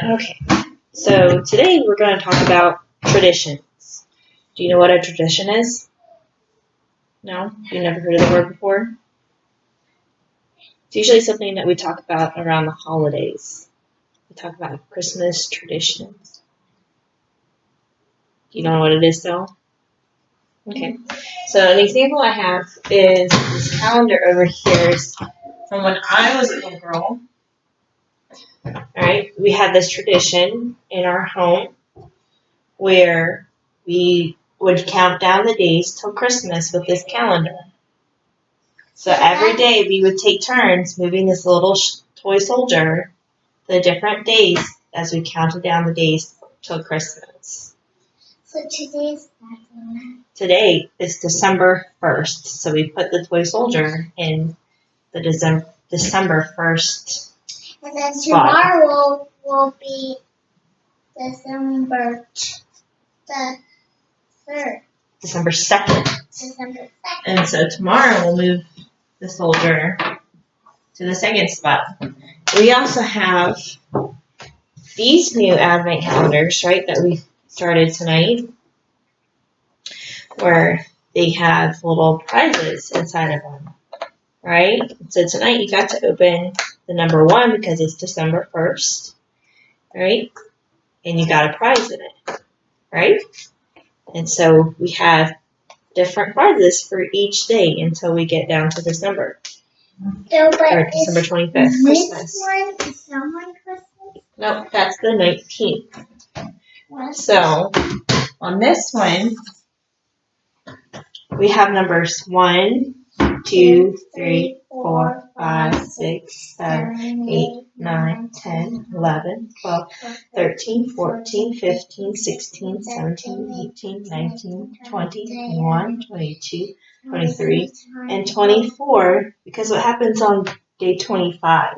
Okay, so today we're going to talk about traditions. Do you know what a tradition is? No? You've never heard of the word before? It's usually something that we talk about around the holidays. We talk about Christmas traditions. Do you know what it is, though? Okay, so an example I have is this calendar over here is from when I was a little girl. Alright, we had this tradition in our home where we would count down the days till Christmas with this calendar. So every day we would take turns moving this little toy soldier the different days as we counted down the days till Christmas. So today's nothing. Today is December 1st, so we put the toy soldier in the December 1st. And then tomorrow will be December the 3rd. December 2nd. December 2nd. And so tomorrow we'll move the soldier to the second spot. We also have these new Advent calendars, right, that we started tonight, where they have little prizes inside of them, right? So tonight you got to open the number 1 because it's December 1st, right? And you got a prize in it, right? And so we have different prizes for each day until we get down to December. No, but Or December 25th, this Christmas. one is someone Christmas? No, that's the 19th. What? So, on this one, we have numbers 1, 2, 3, 4, 5, 6, 7, 8, 9, 10, 11, 12, 13, 14, 15, 16, 17, 18, 19, 20, 21, 22, 23, and 24, because what happens on day 25?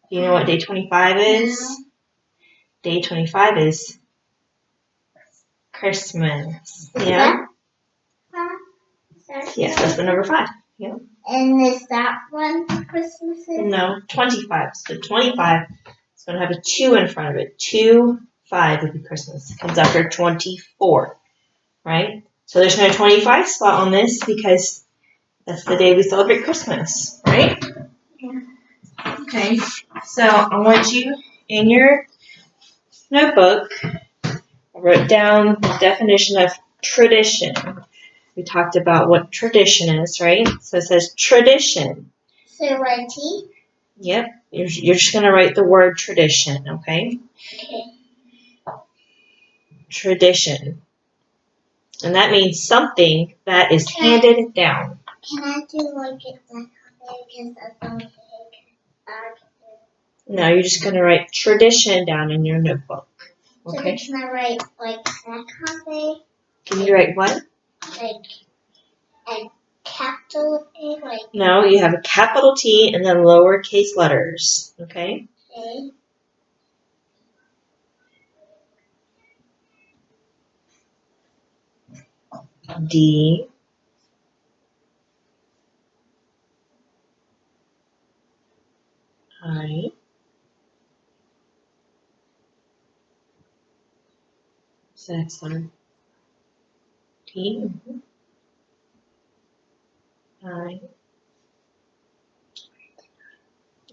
Do you know what day 25 is? Day 25 is Christmas. Yeah? Yes, that's the number 5. Yeah. And is that one Christmas is? No, 25. So 25 is going to have a 2 in front of it. 2, 5 would be Christmas. It comes after 24, right? So there's no 25 spot on this because that's the day we celebrate Christmas, right? Yeah. Okay, so I want you in your notebook, I wrote down the definition of tradition. We talked about what tradition is, right? So it says tradition. So write T? Yep, you're just going to write the word tradition, okay? Okay. Tradition. And that means something that is handed down. Can I do like it that way because that's the only thing I can do? No, you're just going to write tradition down in your notebook, okay? So can I write like that cafe? Can you write what? Like a capital A, like No, you have a capital T and then lowercase letters, okay? A. D. I. What's the next letter? T. I.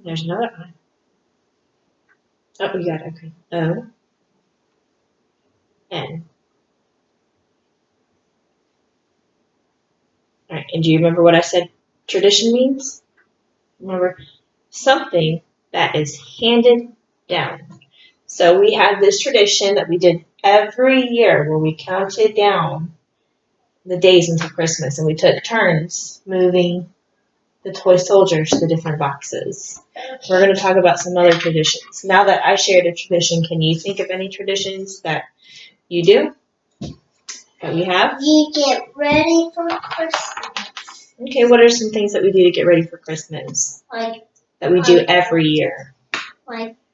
There's another I. Oh, you got it. Okay. O. N. All right. And do you remember what I said tradition means? Remember, something that is handed down. So we had this tradition that we did every year where we counted down the days until Christmas, and we took turns moving the toy soldiers to the different boxes. We're going to talk about some other traditions. Now that I shared a tradition, can you think of any traditions that you do? That we have? You get ready for Christmas. Okay, what are some things that we do to get ready for Christmas? Like That we do every year?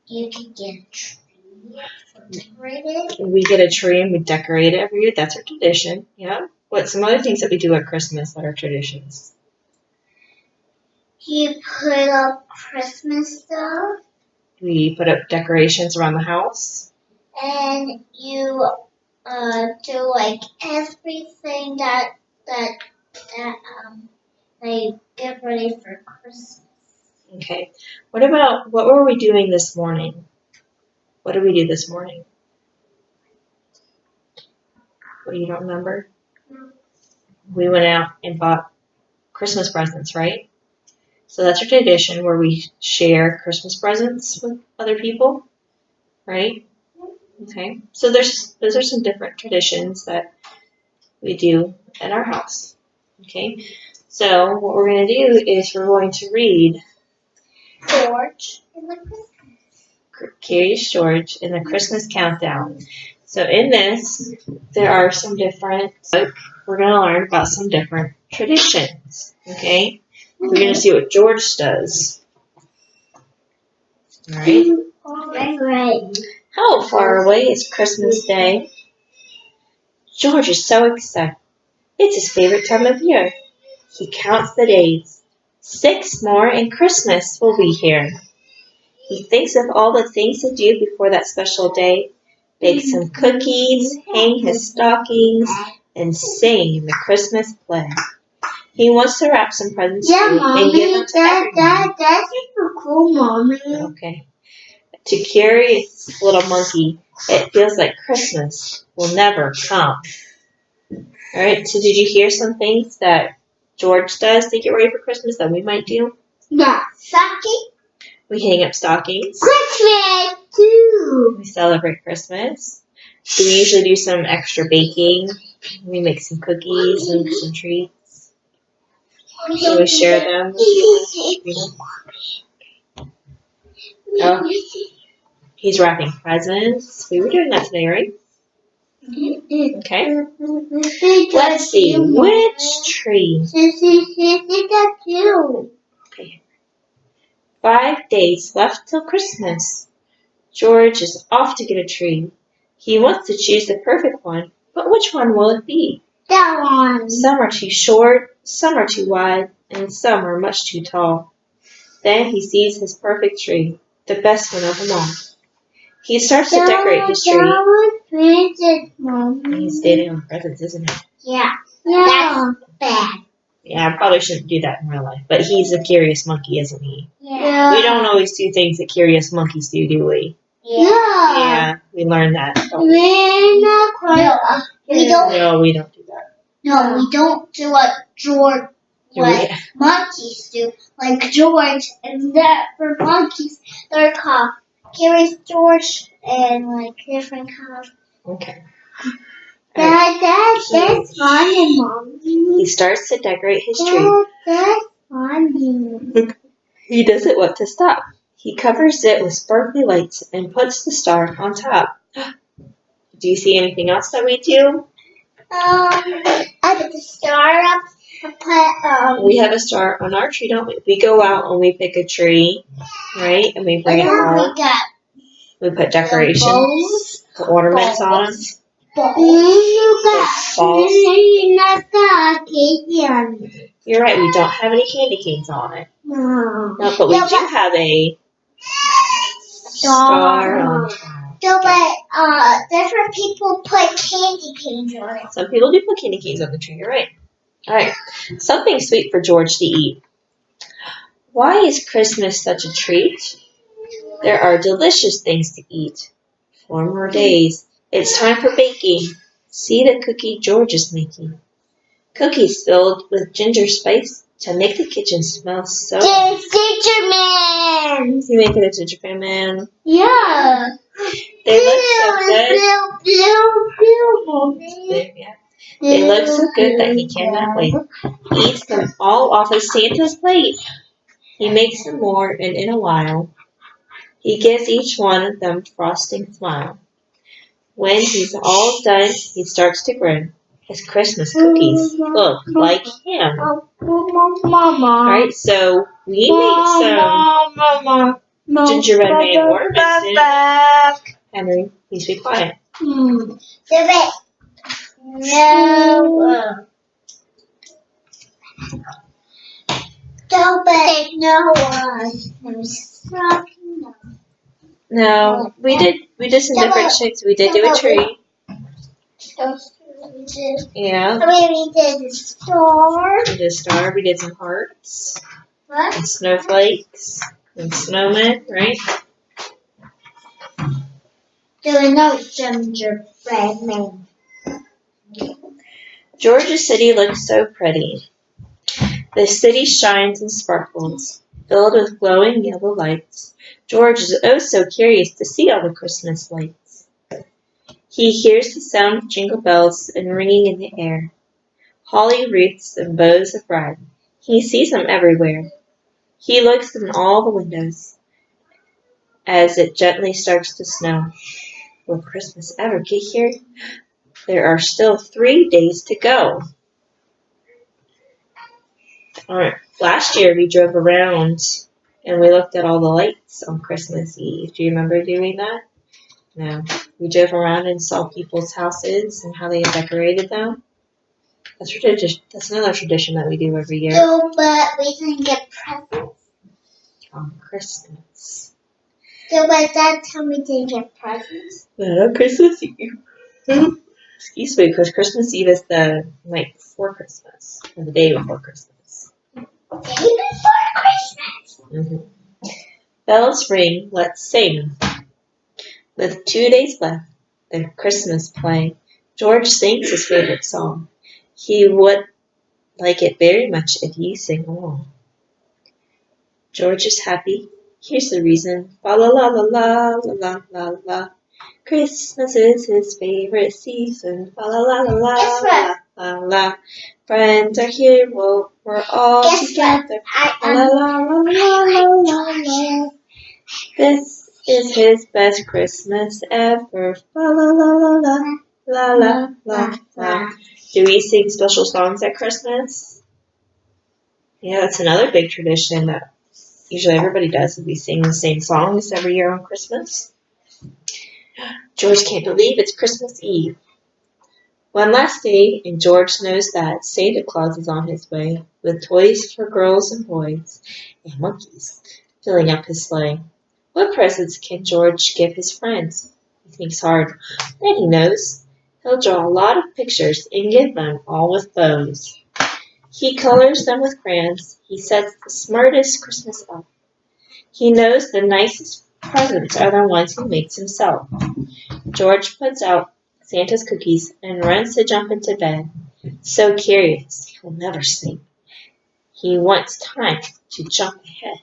you can get a tree decorated. We get a tree and we decorate it every year. That's our tradition. Yeah. What's some other things that we do at Christmas that are traditions? You put up Christmas stuff. We put up decorations around the house. And you do like everything that they get ready for Christmas. Okay. What were we doing this morning? What did we do this morning? What, you don't remember? No. We went out and bought Christmas presents, right? So that's a tradition where we share Christmas presents with other people, right? Okay. So those are some different traditions that we do at our house. Okay. So what we're going to do is we're going to read George in the Christmas. Curious George in the Christmas Countdown. So in this, there are some different, we're going to learn about some different traditions, okay? We're going to see what George does. All right? Right. How far away is Christmas Day? George is so excited. It's his favorite time of year. He counts the days. 6 more and Christmas will be here. He thinks of all the things to do before that special day. Bake some cookies, hang his stockings, and sing the Christmas play. He wants to wrap some presents too and give them to everyone. That's super cool, Mommy. Okay. To Curious Little Monkey, it feels like Christmas will never come. All right. So did you hear some things that George does to get ready for Christmas that we might do? Yeah. Stocking. We hang up stockings. Christmas too. We celebrate Christmas. So we usually do some extra baking. We make some cookies and some treats. So we share them. Oh, he's wrapping presents. We were doing that today, right? Okay. Let's see. Which tree? Okay. 5 days left till Christmas. George is off to get a tree. He wants to choose the perfect one, but which one will it be? That one. Some are too short, some are too wide, and some are much too tall. Then he sees his perfect tree, the best one of them all. He starts to decorate his tree. That was present, Mommy. He's standing on presents, isn't he? Yeah. That's bad. Yeah, I probably shouldn't do that in real life, but he's a curious monkey, isn't he? Yeah. We don't always do things that curious monkeys do we? Yeah. Yeah, we learned that. Don't we? We're not quite. We don't. No, we don't do that. No, we don't do what George, what monkeys do. Like George, and that for monkeys, they're called Curious George and like different kinds. Okay. That's funny, Mommy. He starts to decorate his tree. That's funny. He doesn't want to stop. He covers it with sparkly lights and puts the star on top. Do you see anything else that we do? I put the star up. I We have a star on our tree, don't we? We go out and we pick a tree, right? And we bring it home. We got We put decorations, put ornaments on them. Balls. You're right, we don't have any candy canes on it. No. No, but we do have a star on top. So, but different people put candy canes on it. Some people do put candy canes on the tree, you're right. Alright, something sweet for George to eat. Why is Christmas such a treat? There are delicious things to eat. 4 more days. It's time for baking. See the cookie George is making. Cookies filled with ginger spice to make the kitchen smell so good. Gingerman! You making a gingerbread man? Yeah. They look so good. Yeah. They look so good that he cannot wait. He eats them all off of Santa's plate. He makes some more, and in a while, he gives each one of them frosting smile. When he's all done, he starts to grin. His Christmas cookies look like him. Alright, so we made some gingerbread man ornaments in. Henry, please be quiet. No. Don't beg no one. No. No, we did some different shapes. We did do a tree. Yeah. I mean, we did the star. We did a star. We did some hearts. What? And snowflakes. And snowmen, right? There were no gingerbread men. Georgia City looks so pretty. The city shines and sparkles, filled with glowing yellow lights. George is oh so curious to see all the Christmas lights. He hears the sound of jingle bells and ringing in the air, holly wreaths and bows of red. He sees them everywhere. He looks in all the windows as it gently starts to snow. Will Christmas ever get here? There are still 3 days to go. Alright, last year we drove around and we looked at all the lights on Christmas Eve. Do you remember doing that? No. We drove around and saw people's houses and how they had decorated them. That's another tradition that we do every year. No, but we didn't get presents. On Christmas. So, but that time we didn't get presents. Not on Christmas Eve. Excuse me, because Christmas Eve is the night before Christmas, or the day before Christmas. Day before Christmas. Mm-hmm. Bells ring, let's sing. With 2 days left, the Christmas play, George sings his favorite song. He would like it very much if you sing along. George is happy. Here's the reason. La la la la la la la la. Christmas is his favorite season. La la la la la la la. Friends are here. We're all together. La la la la la la la. This is his best Christmas ever. La la la la la la la la. Do we sing special songs at Christmas? Yeah, that's another big tradition that usually everybody does. We sing the same songs every year on Christmas. George can't believe it's Christmas Eve. One last day, and George knows that Santa Claus is on his way with toys for girls and boys and monkeys filling up his sleigh. What presents can George give his friends? He thinks hard. Then he knows. He'll draw a lot of pictures and give them all with bows. He colors them with crayons. He sets the smartest Christmas up. He knows the nicest presents are the ones he makes himself. George puts out Santa's cookies and runs to jump into bed. So curious, he'll never sleep. He wants time to jump ahead.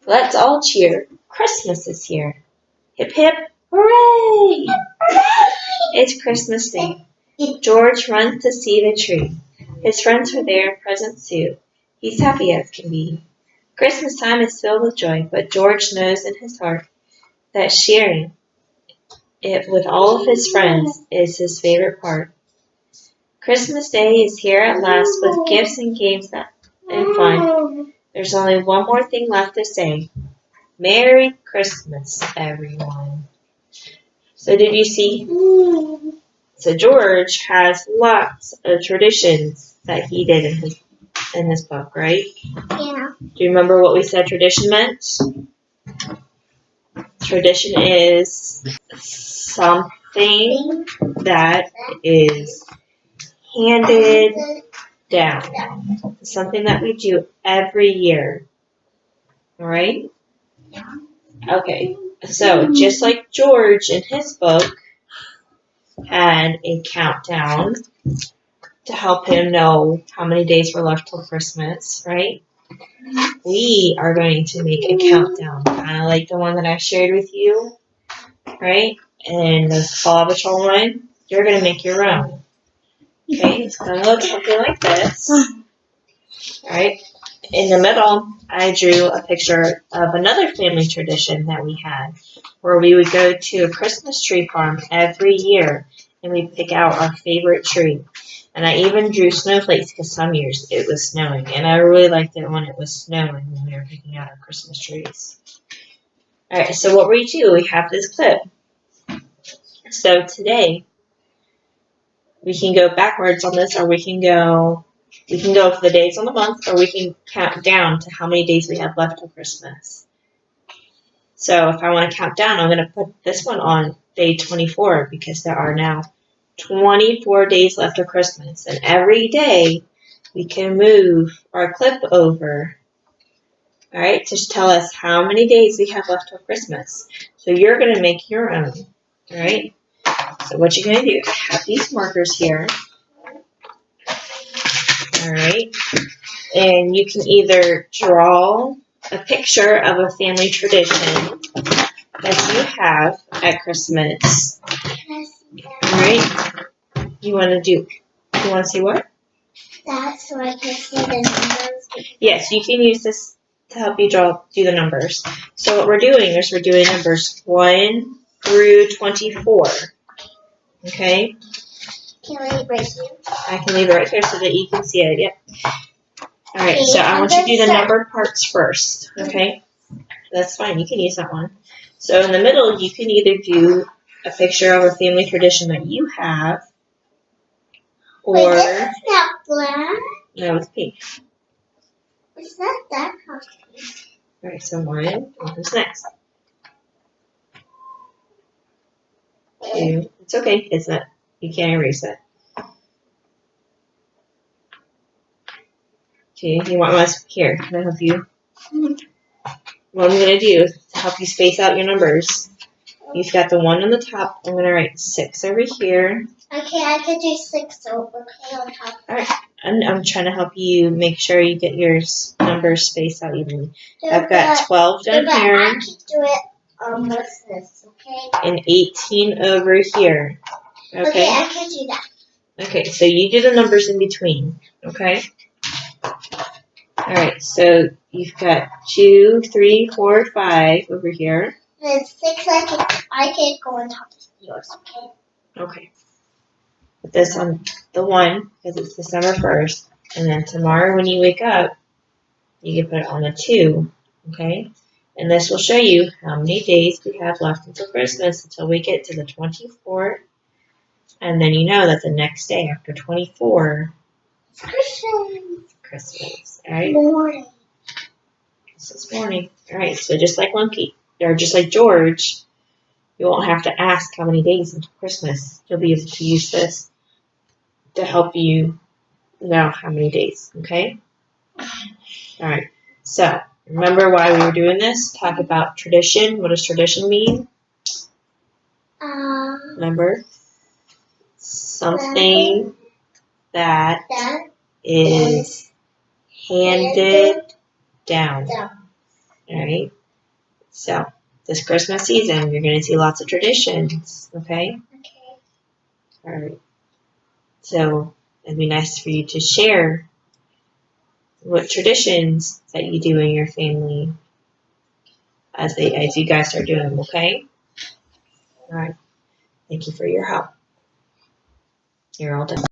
Let's all cheer. Christmas is here. Hip hip, hooray! It's Christmas Day. George runs to see the tree. His friends are there, presents too. He's happy as can be. Christmas time is filled with joy, but George knows in his heart that sharing it with all of his friends is his favorite part. Christmas Day is here at last with gifts and games and fun. There's only one more thing left to say. Merry Christmas, everyone. So did you see? So George has lots of traditions that he did in this book, right? Yeah. Do you remember what we said tradition meant? Tradition is something that is handed down. Something that we do every year. Alright? Okay. So, just like George in his book had a countdown to help him know how many days were left till Christmas, right? We are going to make a countdown, kind of like the one that I shared with you, right? And the Paw Patrol one, you're going to make your own. Okay, it's going to look something like this. Alright, in the middle, I drew a picture of another family tradition that we had, where we would go to a Christmas tree farm every year, and we'd pick out our favorite tree. And I even drew snowflakes because some years it was snowing, and I really liked it when it was snowing when we were picking out our Christmas trees. Alright, so what we do, we have this clip. So today, we can go backwards on this, or we can go for the days on the month, or we can count down to how many days we have left till Christmas. So if I want to count down, I'm going to put this one on day 24 because there are now 24 days left of Christmas. And every day we can move our clip over, all right, to tell us how many days we have left of Christmas. So you're going to make your own, all right? So what you're going to do, I have these markers here, all right? And you can either draw a picture of a family tradition that you have at Christmas, all right? You want to see what? That so I can see the numbers. Yes, you can use this to help you do the numbers. So what we're doing is we're doing numbers 1 through 24. Okay? Can I leave it right here? I can leave it right here so that you can see it. Yep. All right, so I want you to do the numbered parts first. Okay? That's fine. You can use that one. So in the middle, you can either do a picture of a family tradition that you have, or wait, this is not black. no, it's pink. It's not that copy. All right, so 1. Who's next? 2. It's okay. It's not. You can't erase it. 2. You want us here? Can I help you? What I'm gonna do is to help you space out your numbers. You've got the 1 on the top. I'm gonna write 6 over here. Okay, I can do 6 over on top. All right. I'm trying to help you make sure you get your numbers spaced out evenly. I've got 12 down here. I can do it. What's this? Okay. And 18 over here. Okay. I can do that. Okay, so you do the numbers in between. Okay. All right. So you've got 2, 3, 4, 5 over here. Then 6. I can go on top of yours. Okay. Okay. Put this on the 1 because it's December 1st. And then tomorrow when you wake up, you can put it on the 2. Okay? And this will show you how many days we have left until Christmas until we get to the 24th. And then you know that the next day after 24, Christmas. Christmas. All right? Morning. This is morning. All right. So just like Monkey, or just like George, you won't have to ask how many days until Christmas. You'll be able to use this to help you know how many days, okay? All right, so remember why we were doing this? Talk about tradition. What does tradition mean? Remember? Something that is handed down. All right? So this Christmas season, you're going to see lots of traditions, okay? Okay. All right. So it'd be nice for you to share what traditions that you do in your family as you guys start doing them, okay? All right. Thank you for your help. You're all done.